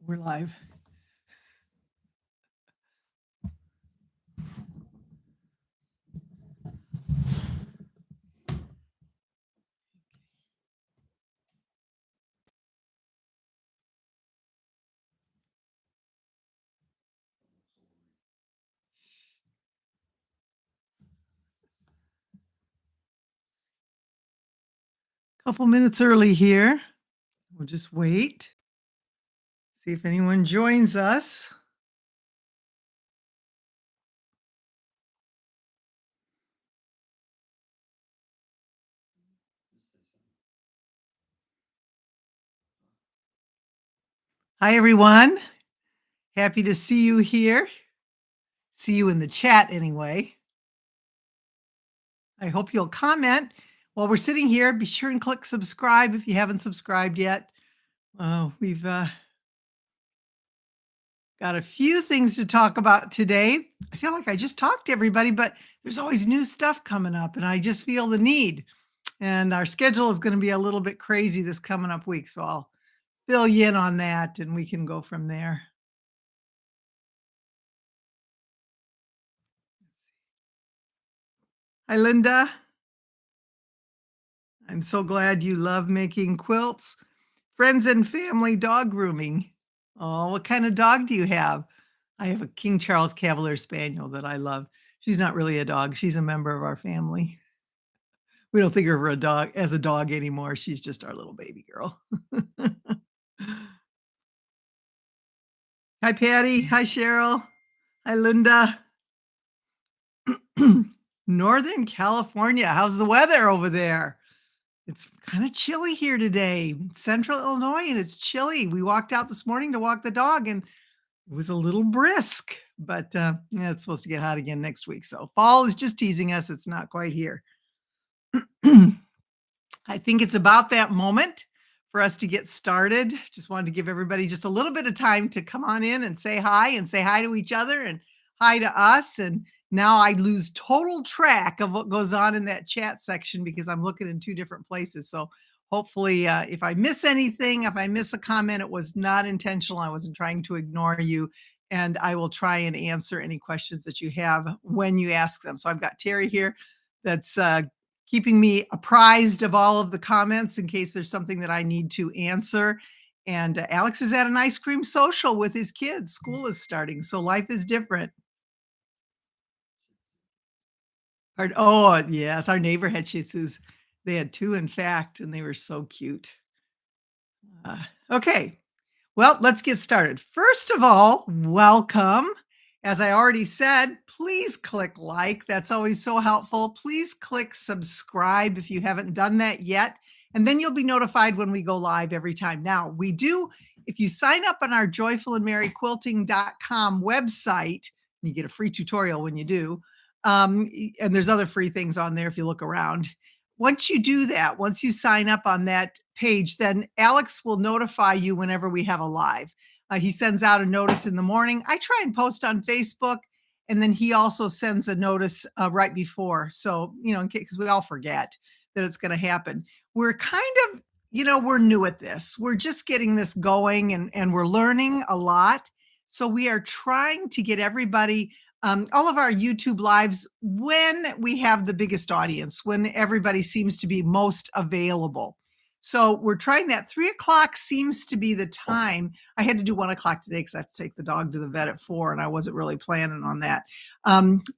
We're live. Couple minutes early here. We'll just wait. See if anyone joins us. Hi, everyone. Happy to see you here. See you in the chat anyway. I hope you'll comment while we're sitting here. Be sure and click subscribe if you haven't subscribed yet. We've got a few things to talk about today. I feel like I just talked to everybody, but there's always new stuff coming up, and I just feel the need. And our schedule is going to be a little bit crazy this coming up week, so I'll fill you in on that, and we can go from there. Hi, Linda. I'm so glad you love making quilts. Friends and family dog grooming. Oh, what kind of dog do you have? I have a King Charles Cavalier Spaniel that I love. She's not really a dog. She's a member of our family. We don't think of her as a dog anymore. She's just our little baby girl. Hi, Patty. Hi, Cheryl. Hi, Linda. Northern California. How's the weather over there? It's kind of chilly here today. Central Illinois, and it's chilly. We walked out this morning to walk the dog, and it was a little brisk, but yeah, it's supposed to get hot again next week. So fall is just teasing us. It's not quite here. I think it's about that moment for us to get started. Just wanted to give everybody just a little bit of time to come on in and say hi to each other and hi to us. And now I lose total track of what goes on in that chat section because I'm looking in two different places. So hopefully if I miss anything, if I miss a comment, it was not intentional. I wasn't trying to ignore you. And I will try and answer any questions that you have when you ask them. So I've got Terry here that's keeping me apprised of all of the comments in case there's something that I need to answer. And Alex is at an ice cream social with his kids. School is starting, so life is different. Oh, yes, our neighbor had Shih Tzus. They had two, in fact, and they were so cute. Okay, well, let's get started. First of all, welcome. As I already said, please click like. That's always so helpful. Please click subscribe if you haven't done that yet. And then you'll be notified when we go live every time. Now, we do, if you sign up on our joyfulandmerryquilting.com website, you get a free tutorial when you do. And there's other free things on there if you look around. Once you do that, once you sign up on that page, then Alex will notify you whenever we have a live. He sends out a notice in the morning. I try and post on Facebook, and then he also sends a notice right before. So, because we all forget that it's going to happen. We're kind of, we're new at this. We're just getting this going, and we're learning a lot. So we are trying to get everybody, all of our YouTube lives, when we have the biggest audience, when everybody seems to be most available. So we're trying that. 3:00 seems to be the time. I had to do 1:00 today because I have to take the dog to the vet at 4, and I wasn't really planning on that.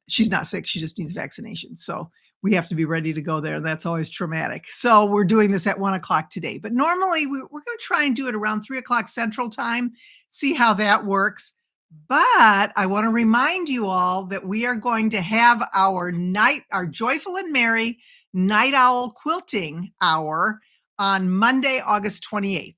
She's not sick. She just needs vaccination. So we have to be ready to go there. That's always traumatic. So we're doing this at 1:00 today. But normally we're going to try and do it around 3:00 Central Time, see how that works. But I want to remind you all that we are going to have our Joyful and Merry Night Owl Quilting Hour on Monday, August 28th.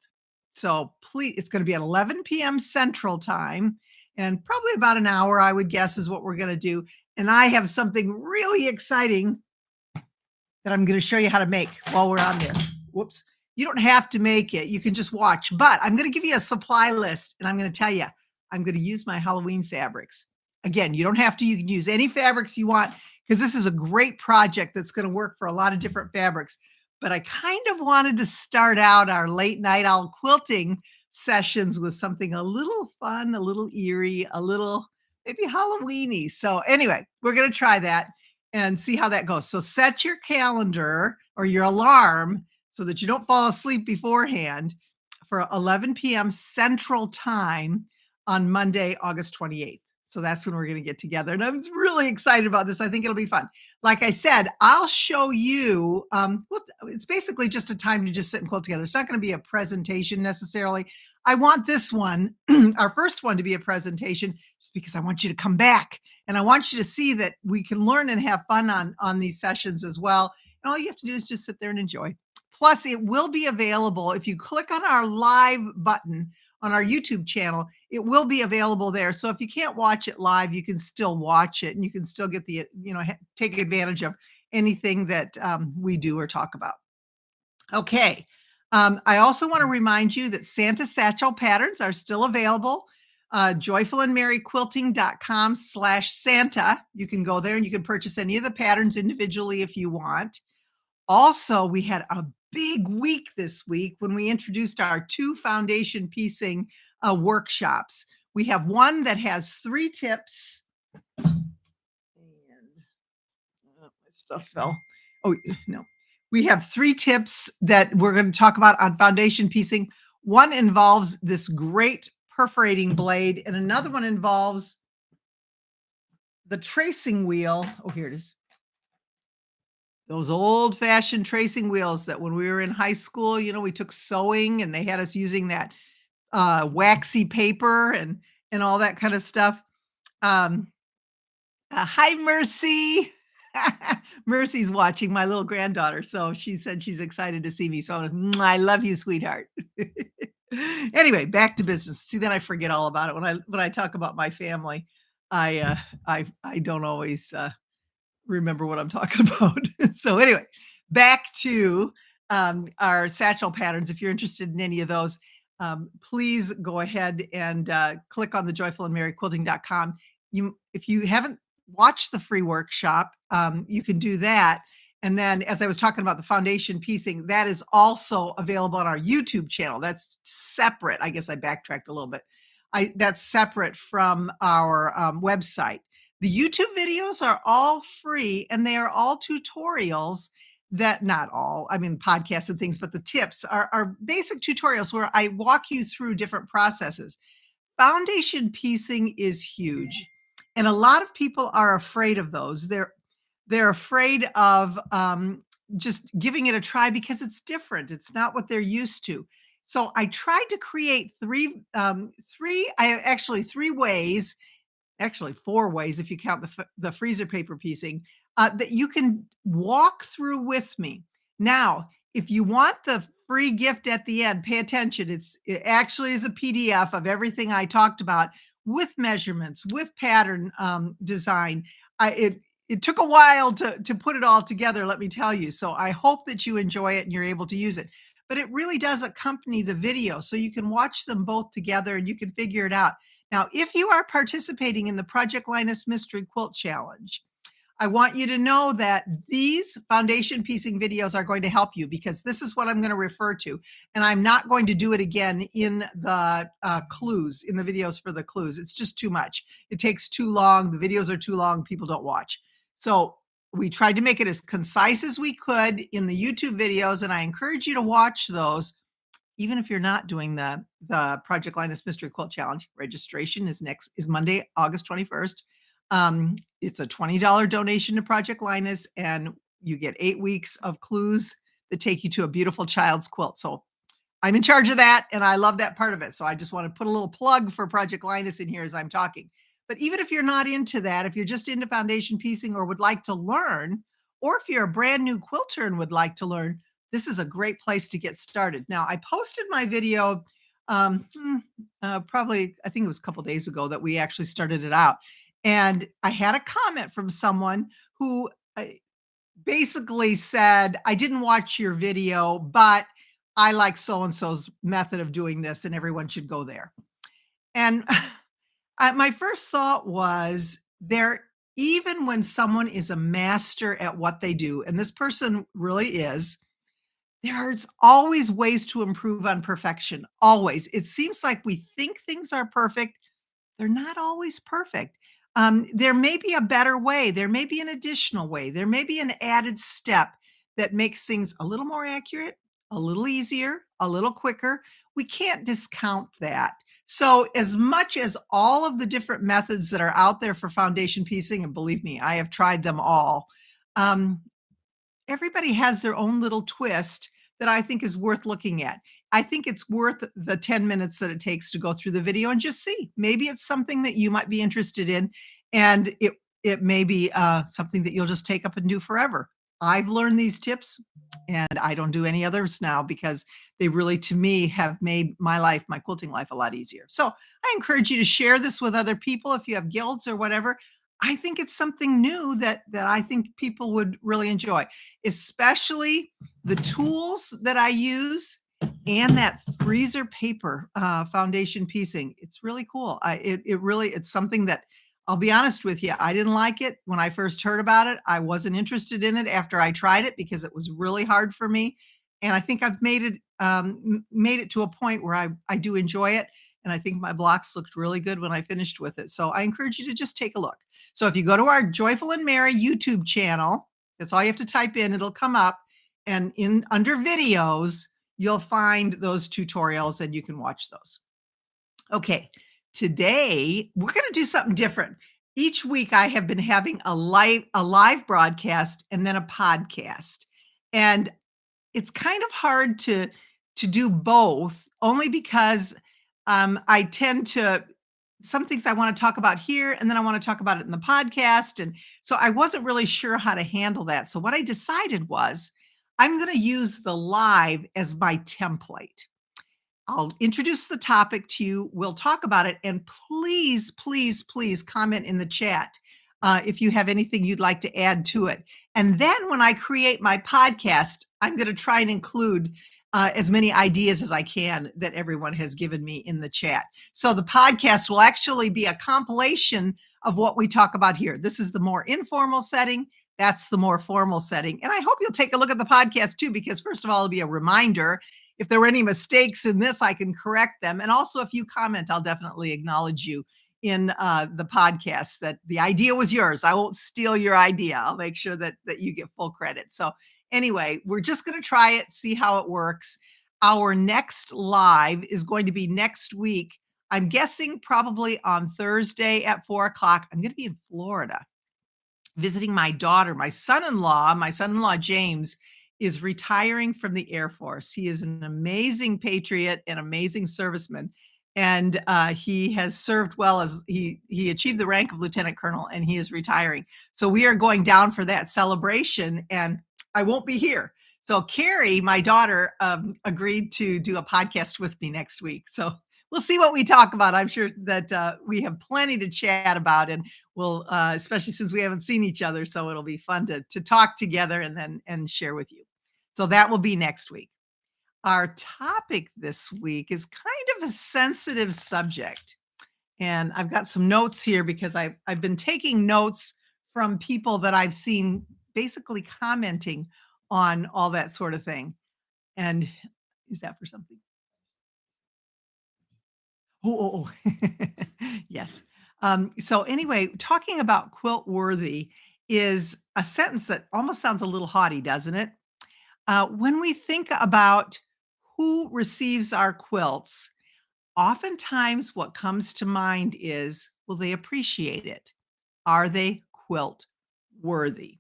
So please, it's going to be at 11 p.m. Central Time, and probably about an hour, I would guess, is what we're going to do. And I have something really exciting that I'm going to show you how to make while we're on there. Whoops. You don't have to make it. You can just watch. But I'm going to give you a supply list, and I'm going to tell you, I'm going to use my Halloween fabrics. Again, you don't have to. You can use any fabrics you want, because this is a great project that's going to work for a lot of different fabrics. But I kind of wanted to start out our late night owl quilting sessions with something a little fun, a little eerie, a little maybe Halloweeny. So anyway, we're going to try that and see how that goes. So set your calendar or your alarm so that you don't fall asleep beforehand for 11 p.m. Central Time on Monday, August 28th. So that's when we're going to get together. And I'm really excited about this. I think it'll be fun. Like I said, I'll show you. It's basically just a time to just sit and quilt together. It's not going to be a presentation necessarily. I want this one, our first one, to be a presentation just because I want you to come back and I want you to see that we can learn and have fun on these sessions as well. And all you have to do is just sit there and enjoy. Plus, it will be available if you click on our live button on our YouTube channel. It will be available there. So if you can't watch it live, you can still watch it and you can still get the, take advantage of anything that we do or talk about. Okay. I also want to remind you that Santa Satchel patterns are still available. Joyfulandmerryquilting.com/Santa. You can go there and you can purchase any of the patterns individually if you want. Also, we had a big week this week when we introduced our 2 foundation piecing workshops. We have one that has 3 tips. And my stuff fell. Oh, no. We have 3 tips that we're going to talk about on foundation piecing. One involves this great perforating blade, and another one involves the tracing wheel. Oh, here it is. Those old-fashioned tracing wheels that when we were in high school, we took sewing and they had us using that waxy paper and all that kind of stuff. Hi, Mercy. Mercy's watching, my little granddaughter. So she said she's excited to see me. So I love you, sweetheart. Anyway, back to business. See, then I forget all about it when I talk about my family. I don't always remember what I'm talking about. So anyway, back to our satchel patterns. If you're interested in any of those, please go ahead and click on the joyfulandmerryquilting.com. If you haven't watched the free workshop, you can do that. And then, as I was talking about the foundation piecing, that is also available on our YouTube channel. That's separate. I guess I backtracked a little bit. That's separate from our website. The YouTube videos are all free and they are all tutorials that not all, I mean, podcasts and things, but the tips are basic tutorials where I walk you through different processes. Foundation piecing is huge. And a lot of people are afraid of those. They're afraid of just giving it a try because it's different. It's not what they're used to. So I tried to create three ways, actually 4 ways if you count the freezer paper piecing, that you can walk through with me. Now, if you want the free gift at the end, pay attention. It actually is a PDF of everything I talked about with measurements, with pattern design. It took a while to put it all together, let me tell you. So I hope that you enjoy it and you're able to use it. But it really does accompany the video, so you can watch them both together and you can figure it out. Now, if you are participating in the Project Linus Mystery Quilt Challenge, I want you to know that these foundation piecing videos are going to help you because this is what I'm going to refer to. And I'm not going to do it again in the clues, in the videos for the clues. It's just too much. It takes too long. The videos are too long. People don't watch. So we tried to make it as concise as we could in the YouTube videos. And I encourage you to watch those. Even if you're not doing the Project Linus Mystery Quilt Challenge, registration is Monday, August 21st. It's a $20 donation to Project Linus, and you get 8 weeks of clues that take you to a beautiful child's quilt. So I'm in charge of that, and I love that part of it. So I just want to put a little plug for Project Linus in here as I'm talking. But even if you're not into that, if you're just into foundation piecing or would like to learn, or if you're a brand new quilter and would like to learn, this is a great place to get started. Now, I posted my video probably, I think it was a couple days ago that we actually started it out. And I had a comment from someone who basically said, I didn't watch your video, but I like so-and-so's method of doing this and everyone should go there. And my first thought was there even when someone is a master at what they do, and this person really is, there's always ways to improve on perfection, always. It seems like we think things are perfect, they're not always perfect. There may be a better way. There may be an additional way. There may be an added step that makes things a little more accurate, a little easier, a little quicker. We can't discount that. So, as much as all of the different methods that are out there for foundation piecing, and believe me, I have tried them all, um, everybody has their own little twist that I think is worth looking at. I think it's worth the 10 minutes that it takes to go through the video and just see. Maybe it's something that you might be interested in, and it may be something that you'll just take up and do forever. I've learned these tips, and I don't do any others now because they really, to me, have made my life, my quilting life, a lot easier. So I encourage you to share this with other people if you have guilds or whatever. I think it's something new that I think people would really enjoy, especially the tools that I use and that freezer paper foundation piecing. It's really cool. It really, it's something that, I'll be honest with you, I didn't like it when I first heard about it. I wasn't interested in it after I tried it because it was really hard for me. And I think I've made it to a point where I do enjoy it. And I think my blocks looked really good when I finished with it. So I encourage you to just take a look. So if you go to our Joyful and Merry YouTube channel, that's all you have to type in, it'll come up. And in under videos, you'll find those tutorials and you can watch those. Okay, today we're going to do something different. Each week I have been having a live broadcast and then a podcast. And it's kind of hard to do both only because I tend to some things I want to talk about here and then I want to talk about it in the podcast, and so I wasn't really sure how to handle that. So what I decided was I'm going to use the live as my template. I'll introduce the topic to you. We'll talk about it. And please, please, please comment in the chat if you have anything you'd like to add to it. And then when I create my podcast, I'm going to try and include as many ideas as I can that everyone has given me in the chat. So the podcast will actually be a compilation of what we talk about here. This is the more informal setting. That's the more formal setting. And I hope you'll take a look at the podcast too, because first of all, it'll be a reminder. If there were any mistakes in this, I can correct them. And also, if you comment, I'll definitely acknowledge you in the podcast that the idea was yours. I won't steal your idea. I'll make sure that you get full credit. So anyway, we're just going to try it, see how it works. Our next live is going to be next week. I'm guessing probably on Thursday at 4 o'clock. I'm going to be in Florida visiting my daughter. My son-in-law James, is retiring from the Air Force. He is an amazing patriot and amazing serviceman. And he has served well, as he achieved the rank of lieutenant colonel, and he is retiring. So we are going down for that celebration, and I won't be here. So Carrie, my daughter, agreed to do a podcast with me next week. So we'll see what we talk about. I'm sure that we have plenty to chat about, and we'll, especially since we haven't seen each other. So it'll be fun to talk together and share with you. So that will be next week. Our topic this week is kind of a sensitive subject. And I've got some notes here because I've been taking notes from people that I've seen basically commenting on all that sort of thing. And is that for something? Yes. So anyway, talking about quilt worthy is a sentence that almost sounds a little haughty, doesn't it? When we think about who receives our quilts, oftentimes what comes to mind is, will they appreciate it? Are they quilt worthy?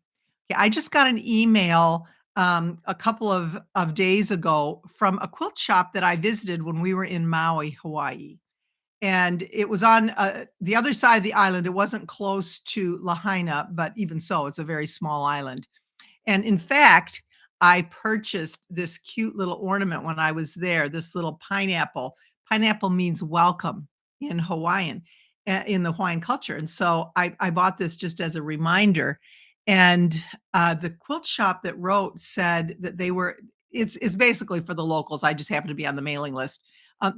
Okay, I just got an email a couple of days ago from a quilt shop that I visited when we were in Maui, Hawaii. And it was on the other side of the island. It wasn't close to Lahaina, but even so, it's a very small island. And in fact, I purchased this cute little ornament when I was there, this little pineapple. Pineapple means welcome in Hawaiian, in the Hawaiian culture. And so I bought this just as a reminder. And the quilt shop that wrote said that it's basically for the locals. I just happened to be on the mailing list.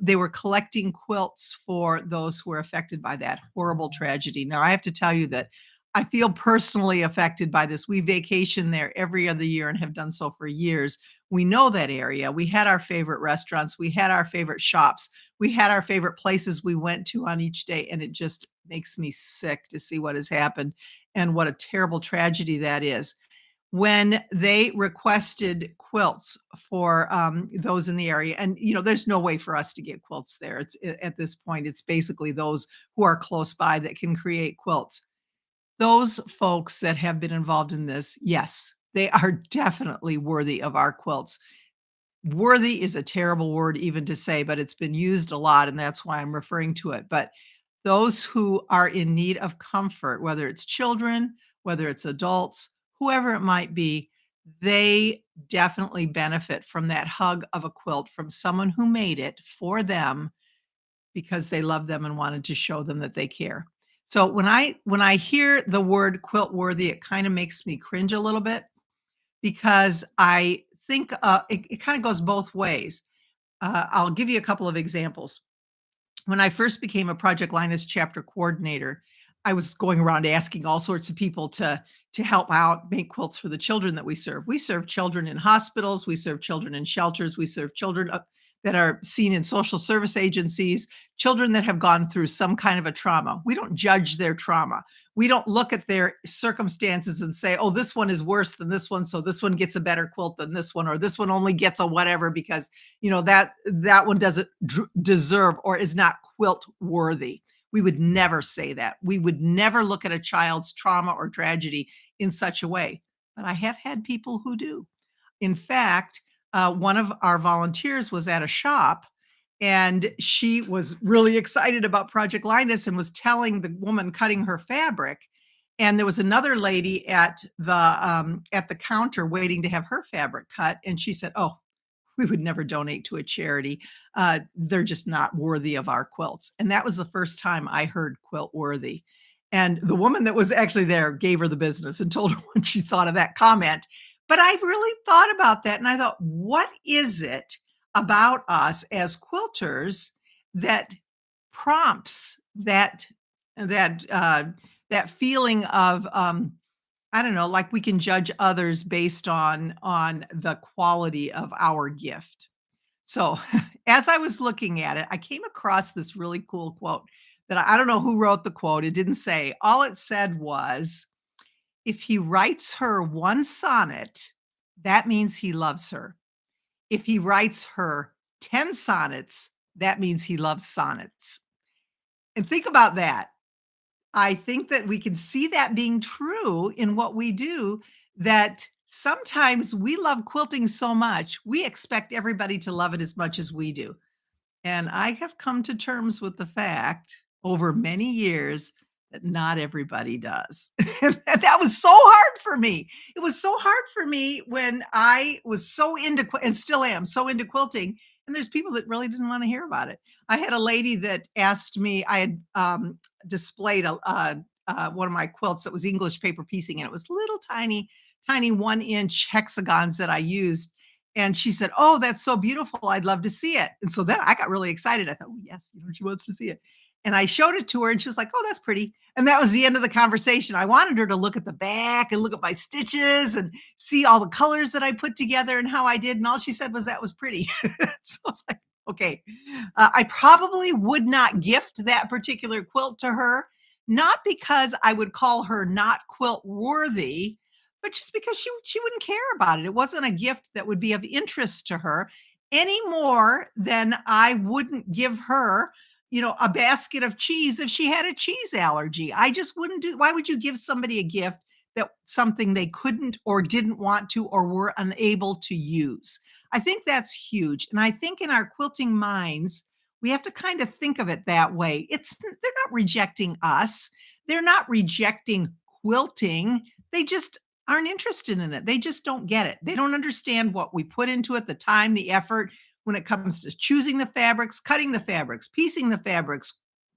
They were collecting quilts for those who were affected by that horrible tragedy. Now, I have to tell you that I feel personally affected by this. We vacation there every other year and have done so for years. We know that area. We had our favorite restaurants. We had our favorite shops. We had our favorite places we went to on each day. And it just makes me sick to see what has happened and what a terrible tragedy that is. When they requested quilts for those in the area, and there's no way for us to get quilts there. At this point, it's basically those who are close by that can create quilts. Those folks that have been involved in this, yes, they are definitely worthy of our quilts. Worthy is a terrible word even to say, but it's been used a lot, and that's why I'm referring to it. But those who are in need of comfort, whether it's children, whether it's adults, whoever it might be, they definitely benefit from that hug of a quilt from someone who made it for them because they love them and wanted to show them that they care. So when I hear the word quilt worthy, it kind of makes me cringe a little bit because I think it kind of goes both ways. I'll give you a couple of examples. When I first became a Project Linus chapter coordinator, I was going around asking all sorts of people to help out make quilts for the children that we serve. We serve children in hospitals, we serve children in shelters, we serve children that are seen in social service agencies, children that have gone through some kind of a trauma. We don't judge their trauma. We don't look at their circumstances and say, "Oh, this one is worse than this one, so this one gets a better quilt than this one, or this one only gets a whatever because that one doesn't deserve or is not quilt worthy." We would never say that. We would never look at a child's trauma or tragedy in such a way. But I have had people who do. In fact, one of our volunteers was at a shop and she was really excited about Project Linus and was telling the woman cutting her fabric. And there was another lady at the counter waiting to have her fabric cut. And she said, "Oh, we would never donate to a charity. They're just not worthy of our quilts." And that was the first time I heard quilt worthy. And the woman that was actually there gave her the business and told her what she thought of that comment. But I really thought about that and I thought, what is it about us as quilters that prompts that that feeling of I don't know, like we can judge others based on the quality of our gift. So, as I was looking at it, I came across this really cool quote that I don't know who wrote the quote. It didn't say. All it said was, "If he writes her one sonnet, that means he loves her. If he writes her 10 sonnets, that means he loves sonnets." And think about that. I think that we can see that being true in what we do, that sometimes we love quilting so much, we expect everybody to love it as much as we do. And I have come to terms with the fact over many years that not everybody does. And that was so hard for me. It was so hard for me when I was so into and still am so into quilting. And there's people that really didn't want to hear about it. I had a lady that asked me, I had displayed one of my quilts that was English paper piecing, and it was little tiny, tiny 1-inch hexagons that I used. And she said, "Oh, that's so beautiful. I'd love to see it." And so then I got really excited. I thought, "Oh, yes, she wants to see it." And I showed it to her and she was like, "Oh, that's pretty." And that was the end of the conversation. I wanted her to look at the back and look at my stitches and see all the colors that I put together and how I did. And all she said was that was pretty. So I was like, okay, I probably would not gift that particular quilt to her, not because I would call her not quilt worthy, but just because she wouldn't care about it. It wasn't a gift that would be of interest to her any more than I wouldn't give her, a basket of cheese if she had a cheese allergy. I just wouldn't do. Why would you give somebody a gift that something they couldn't or didn't want to or were unable to use? I think that's huge. And I think in our quilting minds, we have to kind of think of it that way. They're not rejecting us. They're not rejecting quilting. They just aren't interested in it. They just don't get it. They don't understand what we put into it, the time, the effort when it comes to choosing the fabrics, cutting the fabrics, piecing the fabrics,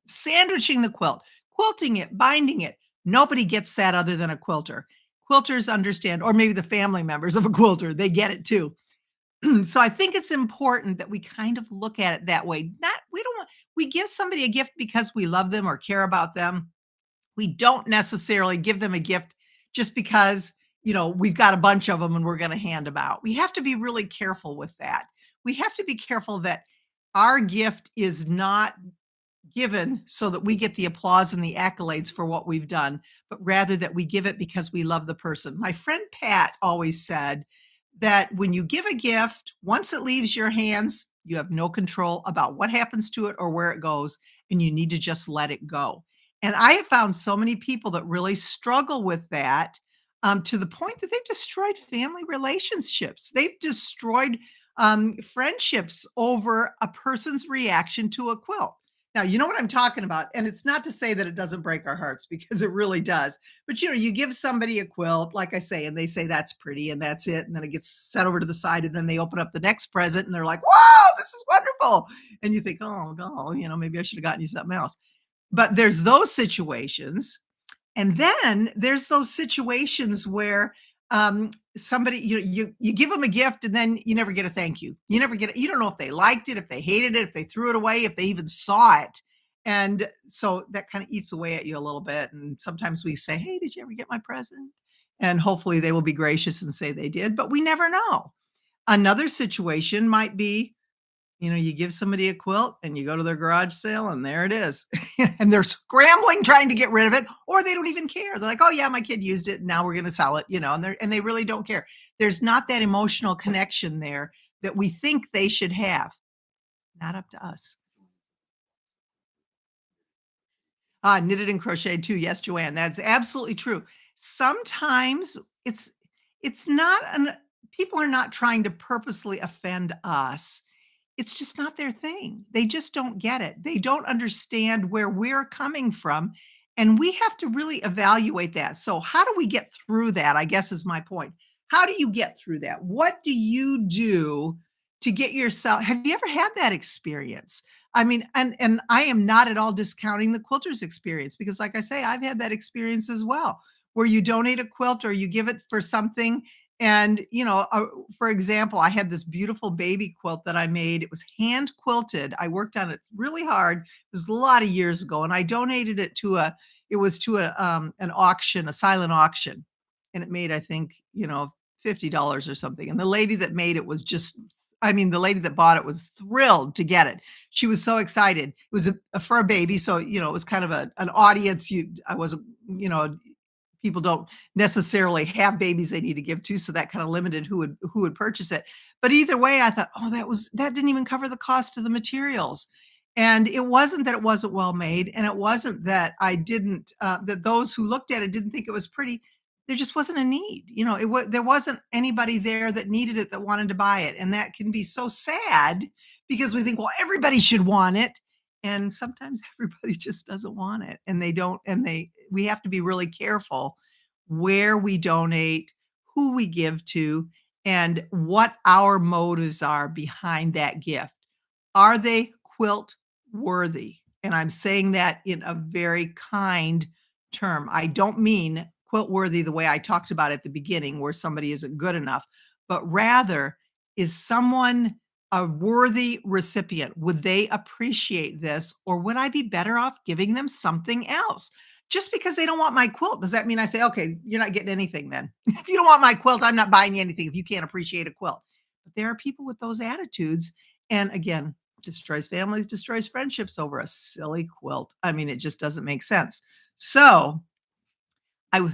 sandwiching the quilt, quilting it, binding it. Nobody gets that other than a quilter. Quilters understand, or maybe the family members of a quilter, they get it too. So I think it's important that we kind of look at it that way. Not we don't want we give somebody a gift because we love them or care about them. We don't necessarily give them a gift just because, we've got a bunch of them and we're gonna hand them out. We have to be really careful with that. We have to be careful that our gift is not given so that we get the applause and the accolades for what we've done, but rather that we give it because we love the person. My friend Pat always said that when you give a gift, once it leaves your hands, you have no control about what happens to it or where it goes, and you need to just let it go. And I have found so many people that really struggle with that, to the point that they've destroyed family relationships. They've destroyed friendships over a person's reaction to a quilt. Now, you know what I'm talking about, and it's not to say that it doesn't break our hearts because it really does. But, you give somebody a quilt, like I say, and they say, "That's pretty," and that's it, and then it gets set over to the side, and then they open up the next present, and they're like, "Whoa, this is wonderful." And you think, "Oh, God, maybe I should have gotten you something else." But there's those situations, and then there's those situations where, somebody you give them a gift and then you never get a thank you. You never get it. You don't know if they liked it, if they hated it, if they threw it away, if they even saw it. And so that kind of eats away at you a little bit. And sometimes we say, "Hey, did you ever get my present?" And hopefully they will be gracious and say they did, but we never know. Another situation might be, you give somebody a quilt and you go to their garage sale and there it is. And they're scrambling trying to get rid of it, or they don't even care. They're like, "Oh yeah, my kid used it. Now we're going to sell it," and they really don't care. There's not that emotional connection there that we think they should have. Not up to us. Knitted and crocheted too. Yes, Joanne, that's absolutely true. Sometimes it's it's not an people are not trying to purposely offend us. It's just not their thing. They just don't get it. They don't understand where we're coming from, and we have to really evaluate that. So, how do we get through that? I guess is my point. How do you get through that? What do you do to get yourself have you ever had that experience? I mean, and I am not at all discounting the quilter's experience because like I say, I've had that experience as well, where you donate a quilt or you give it for something and, for example, I had this beautiful baby quilt that I made. It was hand quilted. I worked on it really hard. It was a lot of years ago, and I donated it to an auction, a silent auction, and it made I think $50 or something. And the lady that made it was just, I mean, the lady that bought it was thrilled to get it. She was so excited. It was for a baby, so it was kind of an audience. I wasn't, people don't necessarily have babies they need to give to, so that kind of limited who would purchase it. But either way, I thought, oh, that didn't even cover the cost of the materials. And it wasn't that it wasn't well made, and it wasn't that I didn't that those who looked at it didn't think it was pretty. There just wasn't a need. There wasn't anybody there that needed it that wanted to buy it, and that can be so sad because we think, well, everybody should want it, and sometimes everybody just doesn't want it, and they don't, and we have to be really careful where we donate, who we give to, and what our motives are behind that gift. Are they quilt worthy? And I'm saying that in a very kind term. I don't mean quilt worthy the way I talked about at the beginning, where somebody isn't good enough, but rather, is someone a worthy recipient? Would they appreciate this? Or would I be better off giving them something else? Just because they don't want my quilt, does that mean I say, "Okay, you're not getting anything then"? If you don't want my quilt, I'm not buying you anything if you can't appreciate a quilt. But there are people with those attitudes. And again, destroys families, destroys friendships over a silly quilt. I mean, it just doesn't make sense. So I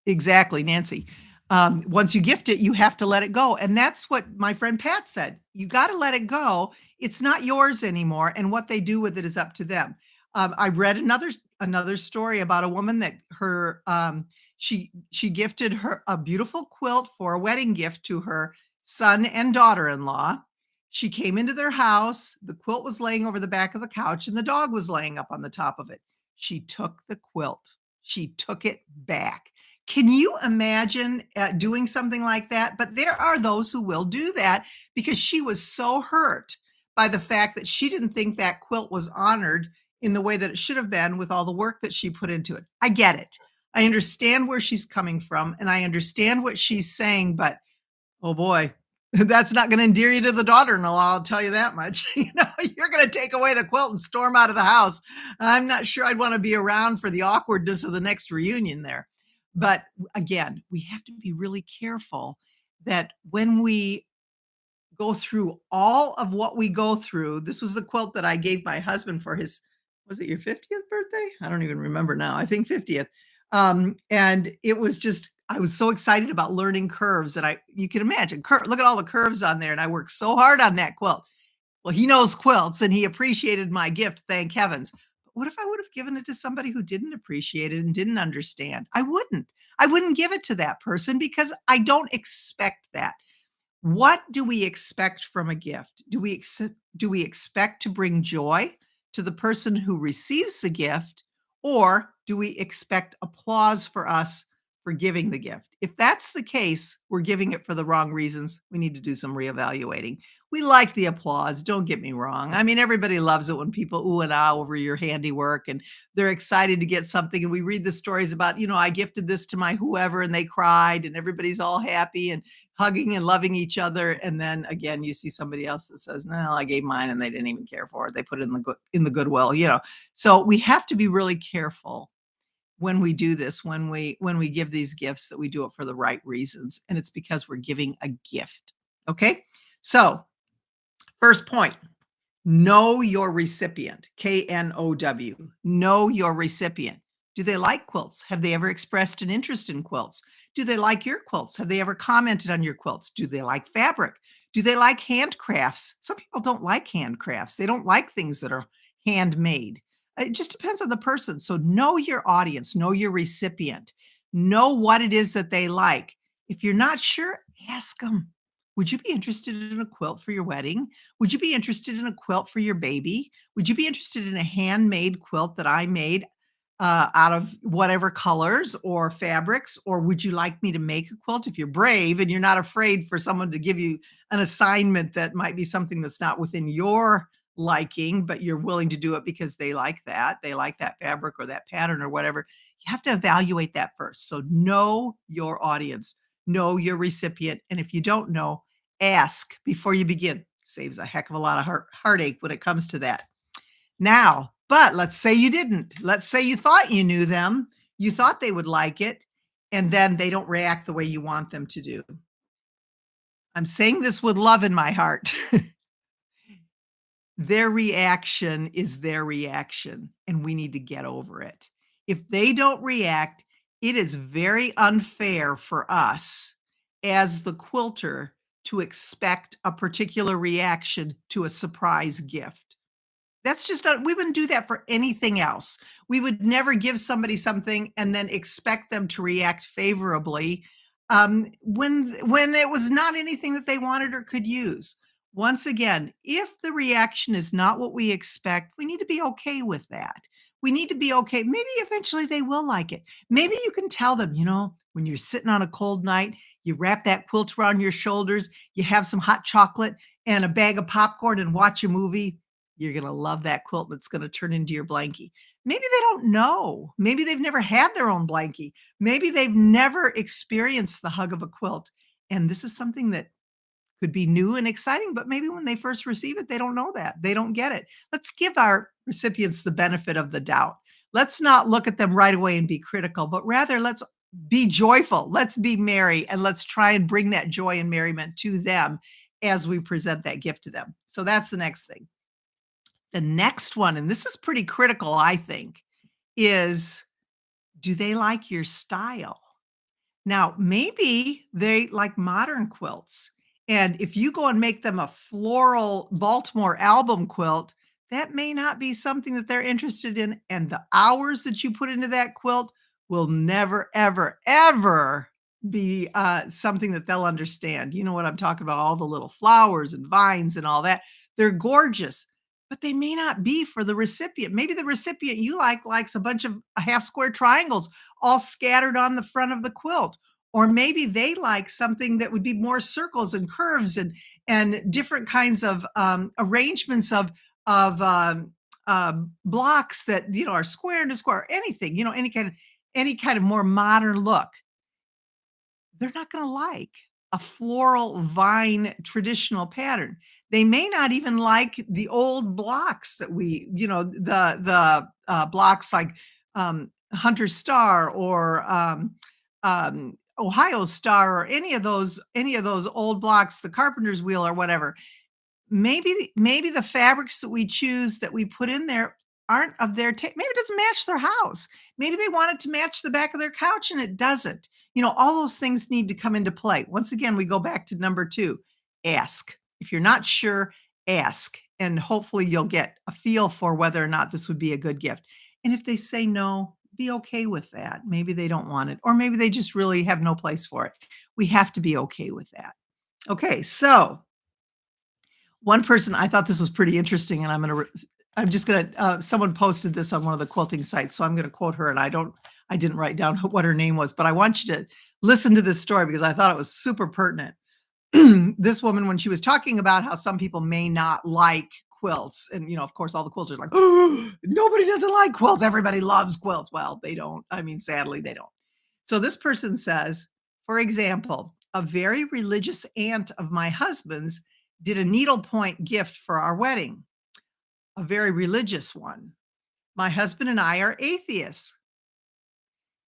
Exactly, Nancy. Once you gift it, you have to let it go, and that's what my friend Pat said. You gotta let it go. It's not yours anymore, and what they do with it is up to them. I read another story about a woman that she gifted her a beautiful quilt for a wedding gift to her son and daughter-in-law. She came into their house, the quilt was laying over the back of the couch, and the dog was laying up on the top of it. She took the quilt. She took it back. Can you imagine, doing something like that? But there are those who will do that because she was so hurt by the fact that she didn't think that quilt was honored in the way that it should have been with all the work that she put into it. I get it. I understand where she's coming from, and I understand what she's saying, but, oh boy, That's not gonna endear you to the daughter-in-law, I'll tell you that much. You're gonna take away the quilt and storm out of the house. I'm not sure I'd wanna be around for the awkwardness of the next reunion there. But again, we have to be really careful that when we go through all of what we go through. This was the quilt that I gave my husband for his, was it your 50th birthday? I don't even remember now. I think 50th. And it was just, I was so excited about learning curves that you can imagine, look at all the curves on there. And I worked so hard on that quilt. Well, he knows quilts and he appreciated my gift, thank heavens. But what if I would have given it to somebody who didn't appreciate it and didn't understand? I wouldn't. I wouldn't give it to that person because I don't expect that. What do we expect from a gift? Do we expect to bring joy to the person who receives the gift, or do we expect applause for us for giving the gift? If that's the case, we're giving it for the wrong reasons. We need to do some reevaluating. We like the applause, don't get me wrong. I mean, everybody loves it when people ooh and ah over your handiwork and they're excited to get something. And we read the stories about, I gifted this to my whoever and they cried and everybody's all happy and hugging and loving each other. And then again, you see somebody else that says, "No, I gave mine and they didn't even care for it. They put it in the goodwill." So we have to be really careful when we do this, when we give these gifts, that we do it for the right reasons. And it's because we're giving a gift. Okay? So, first point, know your recipient, KNOW. Know your recipient. Do they like quilts? Have they ever expressed an interest in quilts? Do they like your quilts? Have they ever commented on your quilts? Do they like fabric? Do they like handcrafts? Some people don't like handcrafts. They don't like things that are handmade. It just depends on the person. So know your audience, know your recipient, know what it is that they like. If you're not sure, ask them. Would you be interested in a quilt for your wedding? Would you be interested in a quilt for your baby? Would you be interested in a handmade quilt that I made out of whatever colors or fabrics? Or would you like me to make a quilt? If you're brave and you're not afraid for someone to give you an assignment that might be something that's not within your liking, but you're willing to do it because they like that fabric or that pattern or whatever, you have to evaluate that first. So know your audience, know your recipient. And if you don't know, ask before you begin. Saves a heck of a lot of heartache when it comes to that. Now, but let's say you didn't. Let's say you thought you knew them, you thought they would like it, and then they don't react the way you want them to do. I'm saying this with love in my heart. Their reaction is their reaction, and we need to get over it. If they don't react, it is very unfair for us as the quilter to expect a particular reaction to a surprise gift. That's just not, we wouldn't do that for anything else. We would never give somebody something and then expect them to react favorably, when it was not anything that they wanted or could use. Once again, if the reaction is not what we expect, we need to be okay with that. We need to be okay. Maybe eventually they will like it. Maybe you can tell them, when you're sitting on a cold night, you wrap that quilt around your shoulders, you have some hot chocolate and a bag of popcorn and watch a movie. You're going to love that quilt that's going to turn into your blankie. Maybe they don't know. Maybe they've never had their own blankie. Maybe they've never experienced the hug of a quilt. And this is something that could be new and exciting, but maybe when they first receive it, they don't know that. They don't get it. Let's give our recipients the benefit of the doubt. Let's not look at them right away and be critical, but rather let's be joyful. Let's be merry and let's try and bring that joy and merriment to them as we present that gift to them. So that's the next thing. The next one, and this is pretty critical, I think, is, do they like your style? Now, maybe they like modern quilts. And if you go and make them a floral Baltimore album quilt, that may not be something that they're interested in. And the hours that you put into that quilt will never, ever, ever be something that they'll understand. You know what I'm talking about? All the little flowers and vines and all that. They're gorgeous, but they may not be for the recipient. Maybe the recipient you likes a bunch of half square triangles all scattered on the front of the quilt. Or maybe they like something that would be more circles and curves and different kinds of arrangements of blocks that are square to square, anything, any kind of more modern look. They're not going to like. a floral vine traditional pattern. They may not even like the old blocks that the blocks like Hunter Star or Ohio Star or any of those old blocks, the Carpenter's Wheel or whatever. Maybe the fabrics that we choose that we put in there aren't of their maybe it doesn't match their house. Maybe they want it to match the back of their couch and it doesn't. All those things need to come into play. Once again, we go back to number 2. Ask. If you're not sure, ask, and hopefully you'll get a feel for whether or not this would be a good gift. And if they say no, be okay with that. Maybe they don't want it, or maybe they just really have no place for it. We have to be okay with that. Okay, so one person, I thought this was pretty interesting, and I'm just gonna, someone posted this on one of the quilting sites, so I'm gonna quote her, and I didn't write down what her name was, but I want you to listen to this story because I thought it was super pertinent. This woman, when she was talking about how some people may not like quilts, and of course, all the quilters are like, oh, nobody doesn't like quilts. Everybody loves quilts. Well, they don't. I mean, sadly, they don't. So this person says, for example, a very religious aunt of my husband's did a needlepoint gift for our wedding, a very religious one. My husband and I are atheists.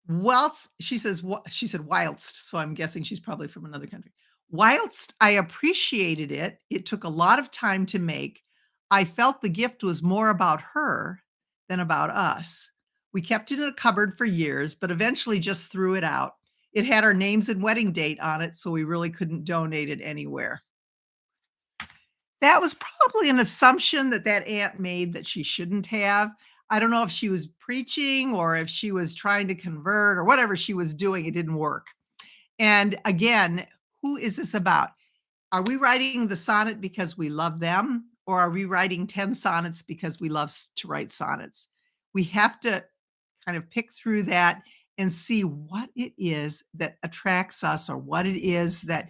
Whilst she says, she said, whilst, so I'm guessing she's probably from another country. Whilst I appreciated it, it took a lot of time to make. I felt the gift was more about her than about us. We kept it in a cupboard for years, but eventually just threw it out. It had our names and wedding date on it, so we really couldn't donate it anywhere. That was probably an assumption that that aunt made that she shouldn't have. I don't know if she was preaching or if she was trying to convert or whatever she was doing, it didn't work. And again, who is this about? Are we writing the sonnet because we love them, or are we writing 10 sonnets because we love to write sonnets? We have to kind of pick through that and see what it is that attracts us, or what it is that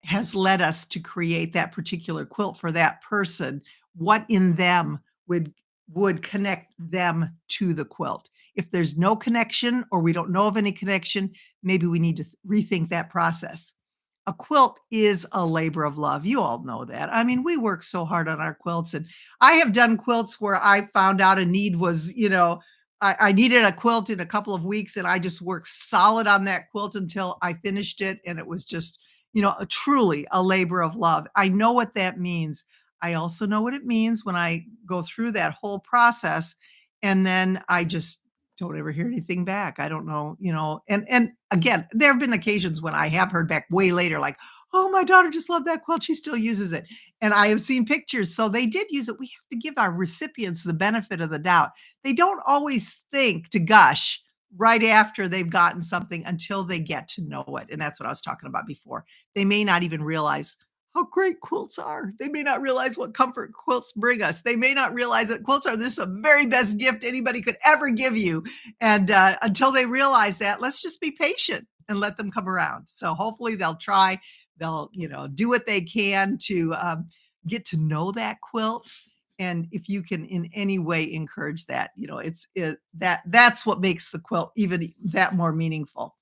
has led us to create that particular quilt for that person. What in them would connect them to the quilt? If there's no connection, or we don't know of any connection, maybe we need to rethink that process. A quilt is a labor of love. You all know that. I mean, we work so hard on our quilts, and I have done quilts where I found out a need was, I needed a quilt in a couple of weeks, and I just worked solid on that quilt until I finished it. And it was just, truly a labor of love. I know what that means. I also know what it means when I go through that whole process and then I just don't ever hear anything back. I don't know, and again, there have been occasions when I have heard back way later, like, oh, my daughter just loved that quilt. She still uses it. And I have seen pictures. So they did use it. We have to give our recipients the benefit of the doubt. They don't always think to gush right after they've gotten something until they get to know it. And that's what I was talking about before. They may not even realize how great quilts are. They may not realize what comfort quilts bring us. They may not realize that quilts are the very best gift anybody could ever give you. And until they realize that, let's just be patient and let them come around. So hopefully they'll try. They'll, do what they can to get to know that quilt. And if you can in any way encourage that, that's what makes the quilt even that more meaningful.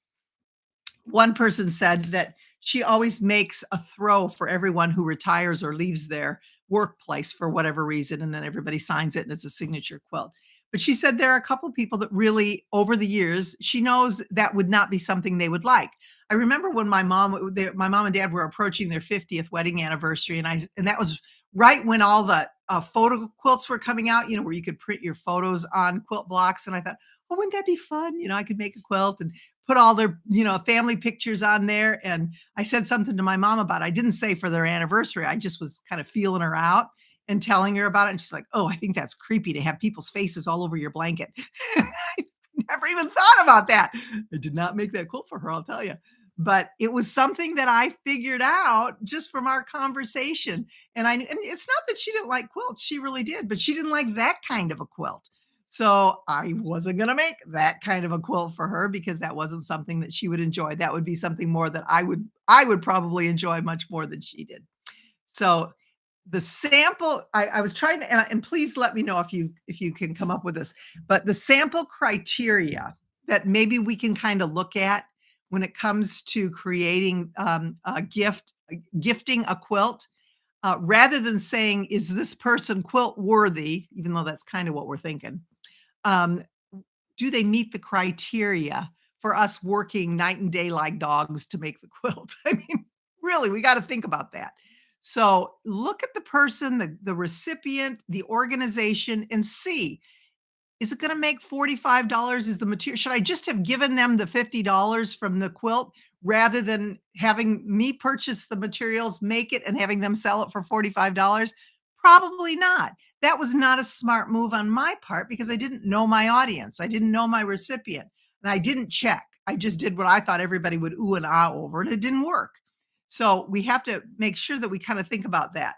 One person said that she always makes a throw for everyone who retires or leaves their workplace for whatever reason, and then everybody signs it and it's a signature quilt. But she said there are a couple people that really, over the years, she knows that would not be something they would like. I remember when my mom and dad were approaching their 50th wedding anniversary, and that was right when all the photo quilts were coming out, where you could print your photos on quilt blocks. And I thought, oh, wouldn't that be fun? I could make a quilt and put all their, family pictures on there. And I said something to my mom about it. I didn't say for their anniversary. I just was kind of feeling her out and telling her about it. And she's like, oh, I think that's creepy to have people's faces all over your blanket. I never even thought about that. I did not make that quilt for her, I'll tell you. But it was something that I figured out just from our conversation. And it's not that she didn't like quilts. She really did, but she didn't like that kind of a quilt. So I wasn't going to make that kind of a quilt for her because that wasn't something that she would enjoy. That would be something more that I would probably enjoy much more than she did. So the sample, I was trying to, and please let me know if you can come up with this, but the sample criteria that maybe we can kind of look at when it comes to creating gifting a quilt, rather than saying, "Is this person quilt worthy?" Even though that's kind of what we're thinking. Um, do they meet the criteria for us working night and day like dogs to make the quilt? I mean, really, we got to think about that. So look at the person, the recipient, the organization, and see, is it gonna make $45? Is the material, should I just have given them the $50 from the quilt rather than having me purchase the materials, make it, and having them sell it for $45? Probably not. That was not a smart move on my part because I didn't know my audience. I didn't know my recipient, and I didn't check. I just did what I thought everybody would ooh and ah over, and it didn't work. So we have to make sure that we kinda think about that.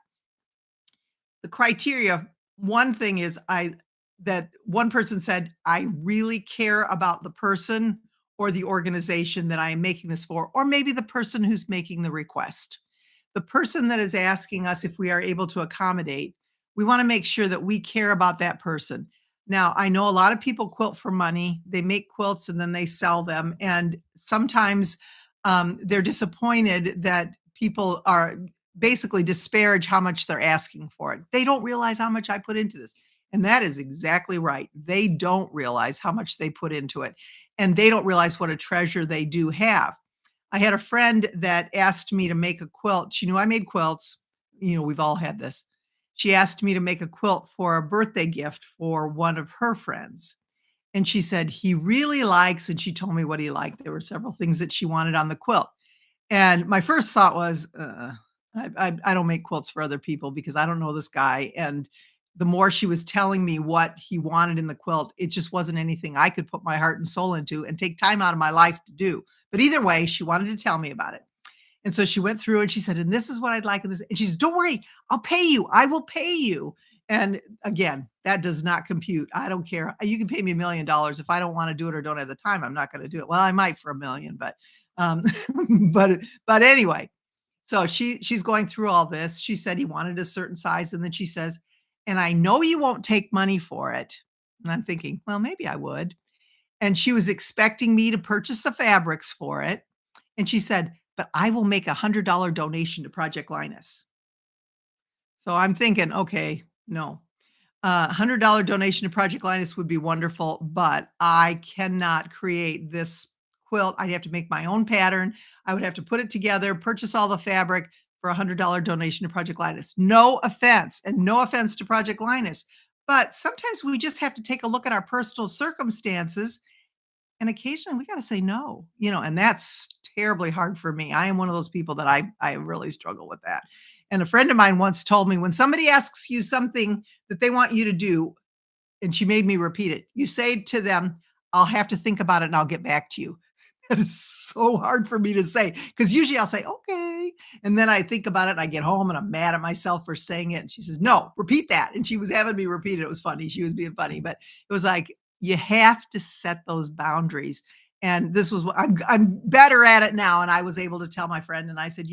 The criteria, one thing is I that one person said, "I really care about the person or the organization that I am making this for," or maybe the person who's making the request. The person that is asking us if we are able to accommodate, we wanna make sure that we care about that person. Now, I know a lot of people quilt for money. They make quilts and then they sell them, and sometimes, they're disappointed that people are basically disparage how much they're asking for it. They don't realize how much I put into this. And that is exactly right. They don't realize how much they put into it. And they don't realize what a treasure they do have. I had a friend that asked me to make a quilt. She knew I made quilts. We've all had this. She asked me to make a quilt for a birthday gift for one of her friends. And she said, he really likes, and she told me what he liked. There were several things that she wanted on the quilt. And my first thought was, I don't make quilts for other people because I don't know this guy. And the more she was telling me what he wanted in the quilt, it just wasn't anything I could put my heart and soul into and take time out of my life to do. But either way, she wanted to tell me about it. And so she went through and she said, and this is what I'd like. And she says, don't worry, I'll pay you. I will pay you. And again, that does not compute. I don't care. You can pay me $1,000,000. If I don't want to do it or don't have the time, I'm not going to do it. Well, I might for 1,000,000, but um, but anyway, so she's going through all this. She said he wanted a certain size, and then she says, "And I know you won't take money for it." And I'm thinking, well, maybe I would. And she was expecting me to purchase the fabrics for it. And she said, "But I will make $100 donation to Project Linus." So I'm thinking, okay, no. $100 donation to Project Linus would be wonderful, but I cannot create this quilt. I'd have to make my own pattern. I would have to put it together, purchase all the fabric for a $100 donation to Project Linus. No offense, and no offense to Project Linus, but sometimes we just have to take a look at our personal circumstances, and occasionally we got to say no, and that's terribly hard for me. I am one of those people that I really struggle with that. And a friend of mine once told me, when somebody asks you something that they want you to do, and she made me repeat it, you say to them, "I'll have to think about it and I'll get back to you." That is so hard for me to say because usually I'll say, "Okay." And then I think about it and I get home and I'm mad at myself for saying it. And she says, "No, repeat that." And she was having me repeat it. It was funny. She was being funny, but it was like, you have to set those boundaries. And this was what I'm better at it now. And I was able to tell my friend, and I said,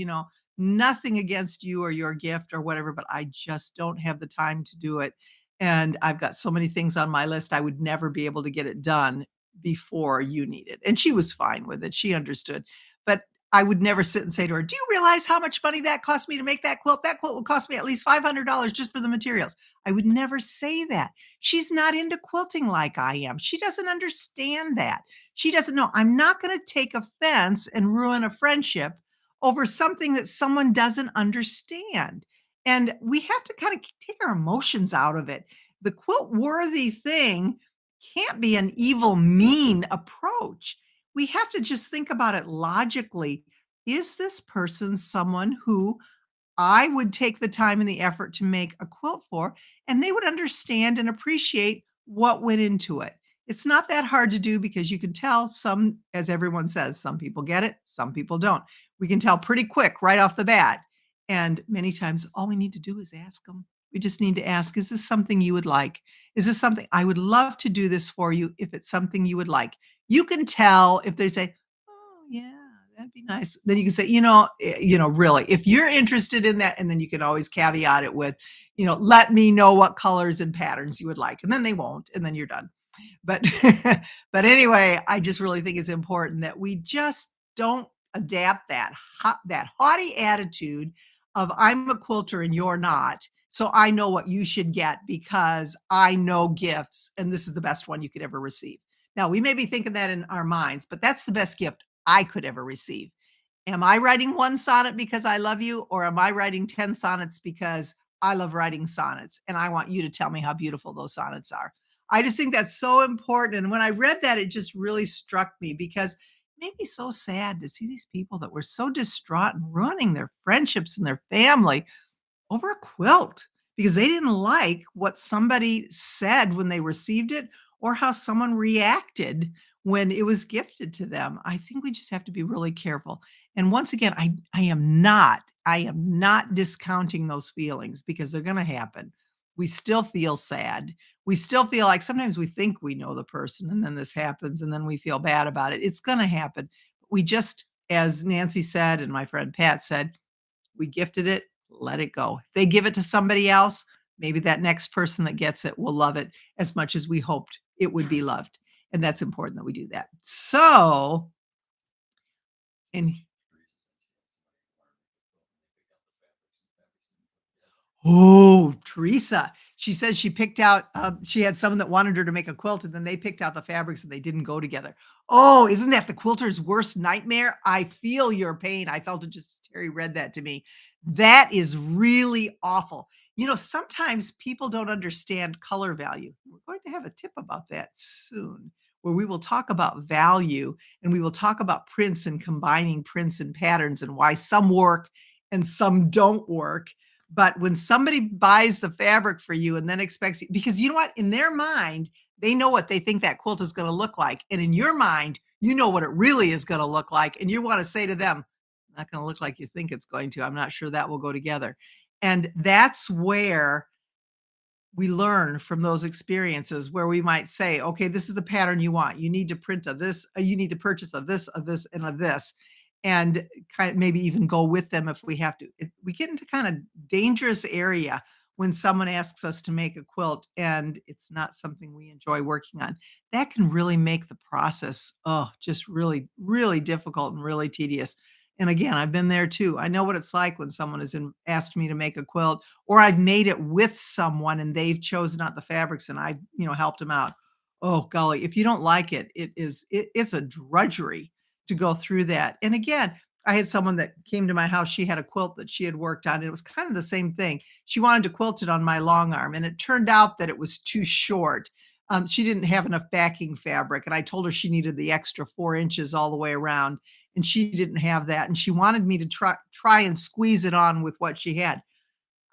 nothing against you or your gift or whatever, but I just don't have the time to do it. And I've got so many things on my list. I would never be able to get it done before you need it. And she was fine with it. She understood. But I would never sit and say to her, "Do you realize how much money that cost me to make that quilt? That quilt will cost me at least $500 just for the materials." I would never say that. She's not into quilting like I am. She doesn't understand that. She doesn't know. I'm not going to take offense and ruin a friendship over something that someone doesn't understand. And we have to kind of take our emotions out of it. The quilt worthy thing can't be an evil, mean approach. We have to just think about it logically. Is this person someone who I would take the time and the effort to make a quilt for, and they would understand and appreciate what went into it? It's not that hard to do because you can tell some, as everyone says, some people get it, some people don't. We can tell pretty quick right off the bat. And many times, all we need to do is ask them. We just need to ask, is this something you would like? Is this something I would love to do this for you if it's something you would like? You can tell if they say, "Oh, yeah, that'd be nice." Then you can say, really, if you're interested in that, and then you can always caveat it with, let me know what colors and patterns you would like. And then they won't, and then you're done. But but anyway, I just really think it's important that we just don't adapt that haughty attitude of I'm a quilter and you're not. So I know what you should get because I know gifts and this is the best one you could ever receive. Now, we may be thinking that in our minds, but that's the best gift I could ever receive. Am I writing one sonnet because I love you, or am I writing 10 sonnets because I love writing sonnets and I want you to tell me how beautiful those sonnets are? I just think that's so important. And when I read that, it just really struck me because it made me so sad to see these people that were so distraught and ruining their friendships and their family over a quilt because they didn't like what somebody said when they received it or how someone reacted when it was gifted to them. I think we just have to be really careful. And once again, I am not discounting those feelings because they're going to happen. We still feel sad. We still feel like sometimes we think we know the person and then this happens and then we feel bad about it. It's going to happen. We just, as Nancy said and my friend Pat said, we gifted it, let it go. If they give it to somebody else, maybe that next person that gets it will love it as much as we hoped it would be loved. And that's important that we do that. So, and oh, Teresa. She says she picked out, she had someone that wanted her to make a quilt and then they picked out the fabrics and they didn't go together. Oh, isn't that the quilter's worst nightmare? I feel your pain. I felt it just as Terry read that to me. That is really awful. Sometimes people don't understand color value. We're going to have a tip about that soon, where we will talk about value and we will talk about prints and combining prints and patterns and why some work and some don't work. But when somebody buys the fabric for you and then expects you, because you know what? In their mind, they know what they think that quilt is going to look like. And in your mind, you know what it really is going to look like. And you want to say to them, not going to look like you think it's going to. I'm not sure that will go together. And that's where we learn from those experiences where we might say, okay, this is the pattern you want. You need to print of this, you need to purchase of this, and of this, and kind of maybe even go with them if we have to. We get into kind of dangerous area when someone asks us to make a quilt and it's not something we enjoy working on. That can really make the process, oh, just really, really difficult and really tedious. And again, I've been there too. I know what it's like when someone has asked me to make a quilt or I've made it with someone and they've chosen out the fabrics and I've helped them out. Oh golly, if you don't like it, it's a drudgery to go through that. And again, I had someone that came to my house. She had a quilt that she had worked on. And it was kind of the same thing. She wanted to quilt it on my long arm, and it turned out that it was too short. She didn't have enough backing fabric, and I told her she needed the extra 4 inches all the way around, and she didn't have that. And she wanted me to try and squeeze it on with what she had.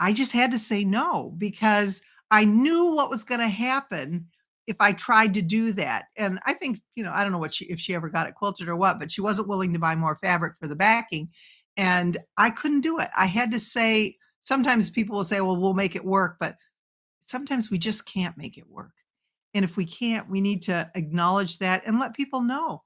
I just had to say no because I knew what was gonna happen if I tried to do that, and I think, I don't know what if she ever got it quilted or what, but she wasn't willing to buy more fabric for the backing, and I couldn't do it. I had to say sometimes people will say, "Well, we'll make it work," but sometimes we just can't make it work, and if we can't, we need to acknowledge that and let people know.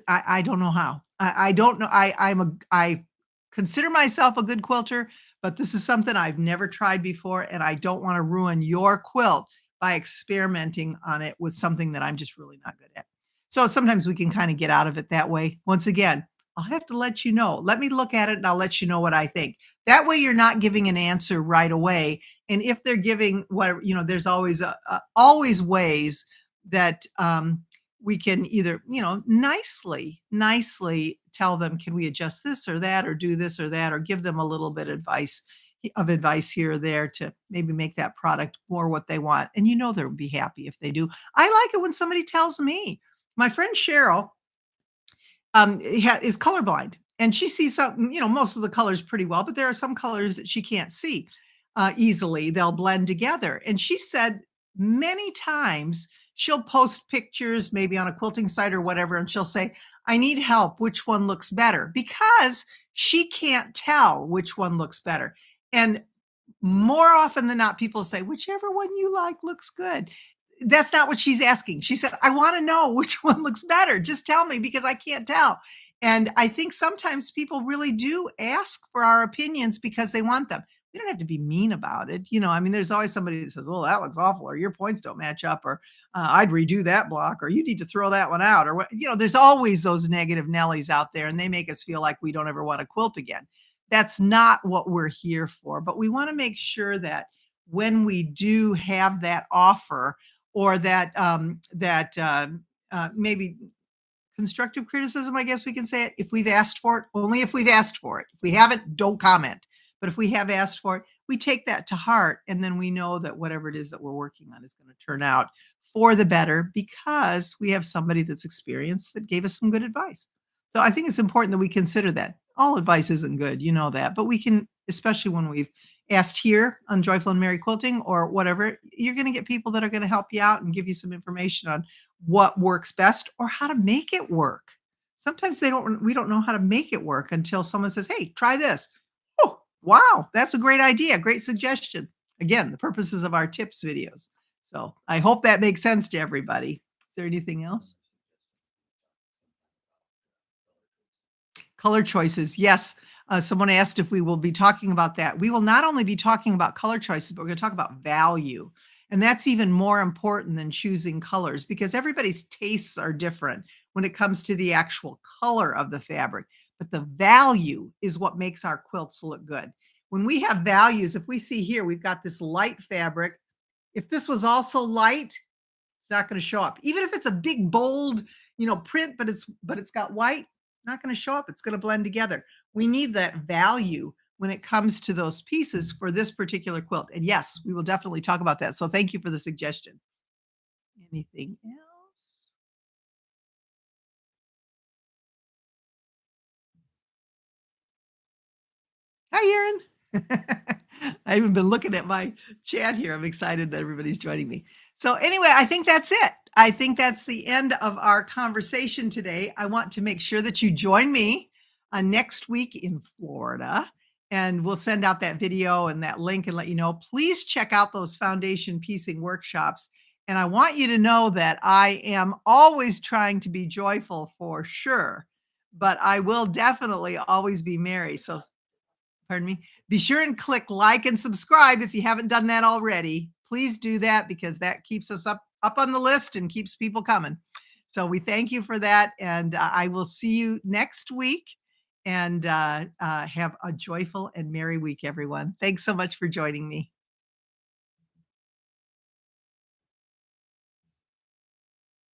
I don't know how. I don't know. I consider myself a good quilter, but this is something I've never tried before, and I don't wanna ruin your quilt by experimenting on it with something that I'm just really not good at. So sometimes we can kinda get out of it that way. Once again, I'll have to let you know. Let me look at it, and I'll let you know what I think. That way, you're not giving an answer right away, and if they're giving there's always ways that, we can either, nicely tell them, can we adjust this or that, or do this or that, or give them a little bit advice here or there to maybe make that product more what they want. And they'll be happy if they do. I like it when somebody tells me. My friend Cheryl is colorblind and she sees most of the colors pretty well, but there are some colors that she can't see easily. They'll blend together. And she said many times she'll post pictures, maybe on a quilting site or whatever, and she'll say, I need help. Which one looks better? Because she can't tell which one looks better. And more often than not, people say, whichever one you like looks good. That's not what she's asking. She said, I want to know which one looks better. Just tell me because I can't tell. And I think sometimes people really do ask for our opinions because they want them. We don't have to be mean about it. I mean, there's always somebody that says, well, that looks awful, or your points don't match up, or I'd redo that block, or you need to throw that one out, or what, there's always those negative Nellies out there, and they make us feel like we don't ever want to quilt again. That's not what we're here for, but we want to make sure that when we do have that offer, or maybe constructive criticism, I guess we can say it, if we've asked for it, only if we've asked for it. If we haven't, don't comment. But if we have asked for it, we take that to heart, and then we know that whatever it is that we're working on is going to turn out for the better, because we have somebody that's experienced that gave us some good advice. So I think it's important that we consider that. All advice isn't good, you know that, but we can, especially when we've asked here on Joyful and Merry Quilting or whatever, you're going to get people that are going to help you out and give you some information on what works best or how to make it work. Sometimes we don't know how to make it work until someone says, "Hey, try this." Oh, wow, that's a great idea. Great suggestion. Again, the purposes of our tips videos. So I hope that makes sense to everybody. Is there anything else? Color choices. Yes. Someone asked if we will be talking about that. We will not only be talking about color choices, but we're going to talk about value. And that's even more important than choosing colors, because everybody's tastes are different when it comes to the actual color of the fabric. But the value is what makes our quilts look good. When we have values, if we see here, we've got this light fabric. If this was also light, it's not going to show up. Even if it's a big bold, print, but it's got white, not going to show up. It's going to blend together. We need that value when it comes to those pieces for this particular quilt. And yes, we will definitely talk about that. So thank you for the suggestion. Anything else? Hi, Aaron. I haven't been looking at my chat here. I'm excited that everybody's joining me. So, anyway, I think that's it. I think that's the end of our conversation today. I want to make sure that you join me next week in Florida, and we'll send out that video and that link and let you know. Please check out those foundation piecing workshops. And I want you to know that I am always trying to be joyful for sure, but I will definitely always be merry. So, pardon me. Be sure and click like and subscribe if you haven't done that already. Please do that, because that keeps us up on the list and keeps people coming. So we thank you for that, and I will see you next week. And have a joyful and merry week, everyone. Thanks so much for joining me.